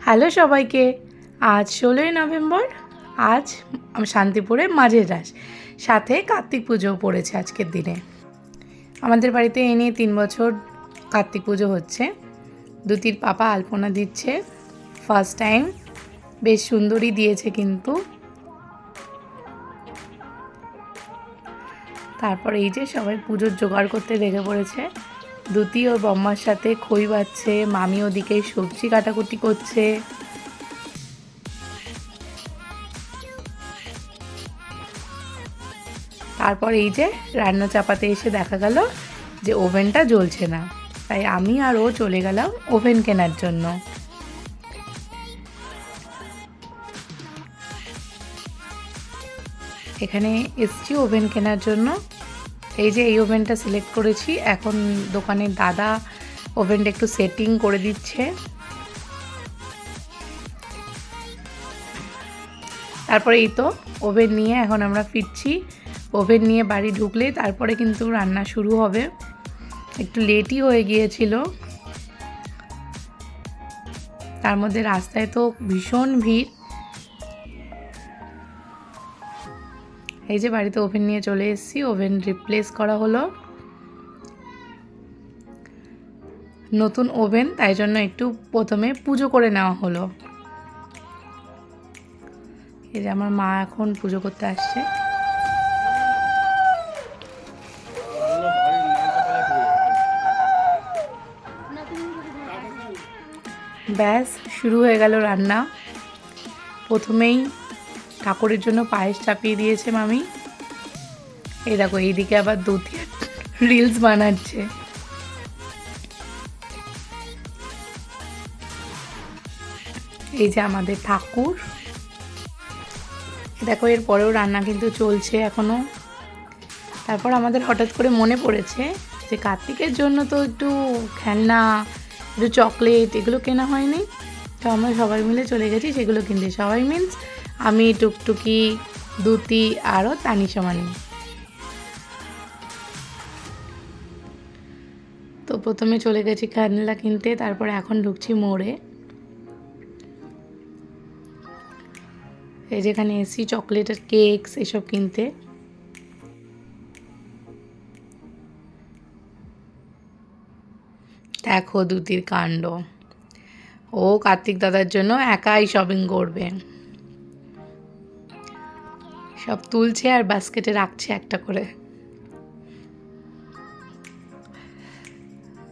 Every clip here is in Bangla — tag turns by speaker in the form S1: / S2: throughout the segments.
S1: হ্যালো সবাইকে। আজ 16ই নভেম্বর। আজ শান্তিপুরে মাঝের রাস, সাথে কার্তিক পুজোও পড়েছে আজকের দিনে। আমাদের বাড়িতে এই নিয়ে 3 বছর কার্তিক পুজো হচ্ছে। দুতির পাপা আলপনা দিচ্ছে ফার্স্ট টাইম, বেশ সুন্দরই দিয়েছে কিন্তু। তারপর এই যে সবাই পুজোর জোগাড় করতে লেগে পড়েছে। দুতি ওর বম্মার সাথে খই বাচ্ছে, মামি ওদিকে সবজি কাটাকুটি করছে। তারপর এই যে রান্না চাপাতে এসে দেখা গেল যে ওভেনটা জ্বলছে না, তাই আমি আর ও চলে গেলাম ওভেন কেনার জন্য। এখানে এসছি ওভেন কেনার জন্য। এই যে এই ওভেনটা সিলেক্ট করেছি। এখন দোকানের দাদা ওভেনটা একটু সেটিং করে দিচ্ছে। তারপরে এই তো ওভেন নিয়ে এখন আমরা ফিরছি। ওভেন নিয়ে বাড়ি ঢুকলে তারপরে কিন্তু রান্না শুরু হবে। একটু লেটই হয়ে গিয়েছিল, তার মধ্যে রাস্তায় তো ভীষণ ভিড়। এই যে বাড়িতে ওভেন নিয়ে চলে এসেছি, ওভেন রিপ্লেস করা হলো, নতুন ওভেন, তাই জন্য একটু প্রথমে পুজো করে নেওয়া হলো। এই যে আমার মা এখন পুজো করতে আসছে। ব্যাস শুরু হয়ে গেল রান্না। প্রথমেই ঠাকুরের জন্য পায়েস চাপিয়ে দিয়েছে মামি। এই দেখো এইদিকে আবার দুধি রিলস বানাচ্ছে। এই যে আমাদের ঠাকুর। দেখো এর পরেও রান্না কিন্তু চলছে এখনো। তারপর আমাদের হঠাৎ করে মনে পড়েছে যে কার্তিকের জন্য তো একটু খেলনা, একটু চকলেট এগুলো কেনা হয়নি। তো আমরা সবাই মিলে চলে গেছি সেগুলো কিনতে। সবাই মিন্স আমি, টুকটুকি, দুতি আরও তানিশামানি। তো প্রথমে চলে গেছি খেলনা কিনতে, তারপরে এখন ঢুকছি মোড়ে। এই যেখানে এসি চকলেট আর কেকস এসব কিনতে। দেখো দুতির কাণ্ড, ও কার্তিক দাদার জন্য একাই শপিং করবে। সব তুলছে আর বাস্কেটে রাখছে একটা করে।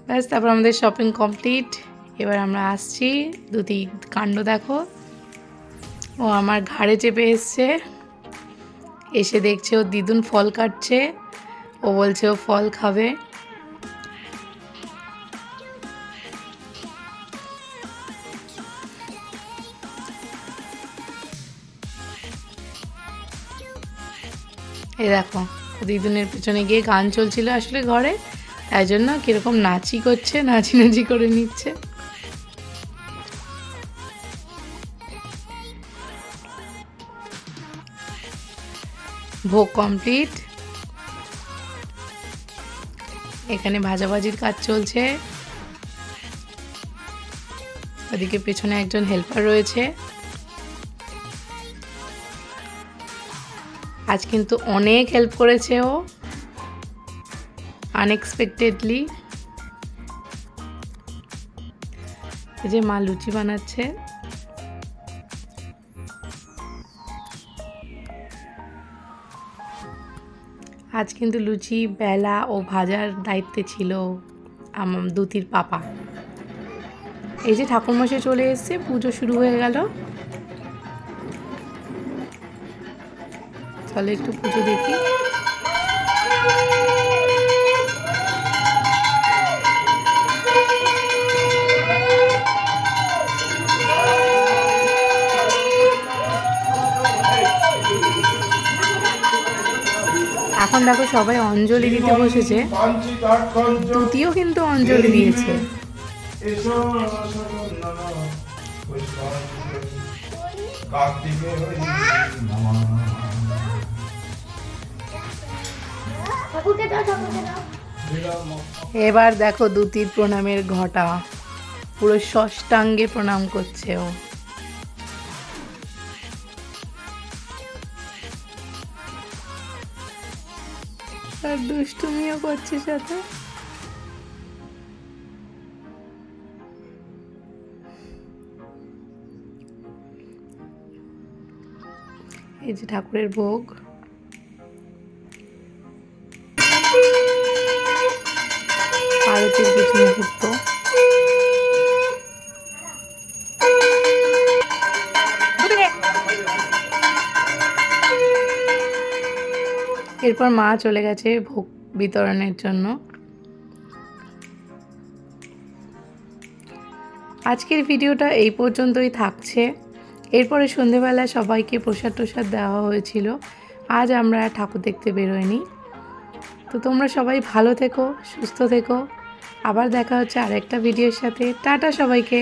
S1: ব্যাস তারপর আমাদের শপিং কমপ্লিট। এবার আমরা আসছি। দুতি কাণ্ড দেখো, ও আমার ঘাড়ে চেপে এসছে। এসে দেখছে ও দিদুন ফল কাটছে, ও বলছে ও ফল খাবে। এই দেখো দিদুনের পেছনে গিয়ে গান চলছিল আসলে ঘরে, তাই জন্য কিরকম নাচি করছে, নাচি করে নিচ্ছে। ভোগ কমপ্লিট। এখানে ভাজাভাজির কাজ চলছে, ওদিকে পেছনে একজন হেল্পার রয়েছে। আজ কিন্তু অনেক হেল্প করেছে ও, আনএক্সপেক্টেডলি। এই যে মা লুচি বানাচ্ছে। আজ কিন্তু লুচি বেলা ও ভাজার দায়িত্বে ছিল আমার দুতির পাপা। এই যে ঠাকুরমশাই চলে এসছে, পুজো শুরু হয়ে গেল। চলে একটু পুজো দেখি। এখন দেখো সবাই অঞ্জলি দিতে বসেছে, তুতিও কিন্তু অঞ্জলি দিয়েছে। এবার দেখো দুতির প্রণামের ঘটা। পুরো ষষ্ঠাঙ্গে প্রণাম করছে ও। আর দুষ্টুমিও করছে সাথে। এই যে ঠাকুরের ভোগ, আরতির কিছু মুহূর্ত। এরপর মা চলে গেছে ভোগ বিতরণের জন্য। আজকের ভিডিওটা এই পর্যন্তই থাকছে। এরপরে সন্ধেবেলা সবাইকে প্রসাদ টোসাদ দেওয়া হয়েছিল। আজ আমরা ঠাকুর দেখতে বেরোয়নি। তো তোমরা সবাই ভালো থেকো, সুস্থ থেকো। আবার দেখা হচ্ছে আরেকটা ভিডিওর সাথে। টাটা সবাইকে।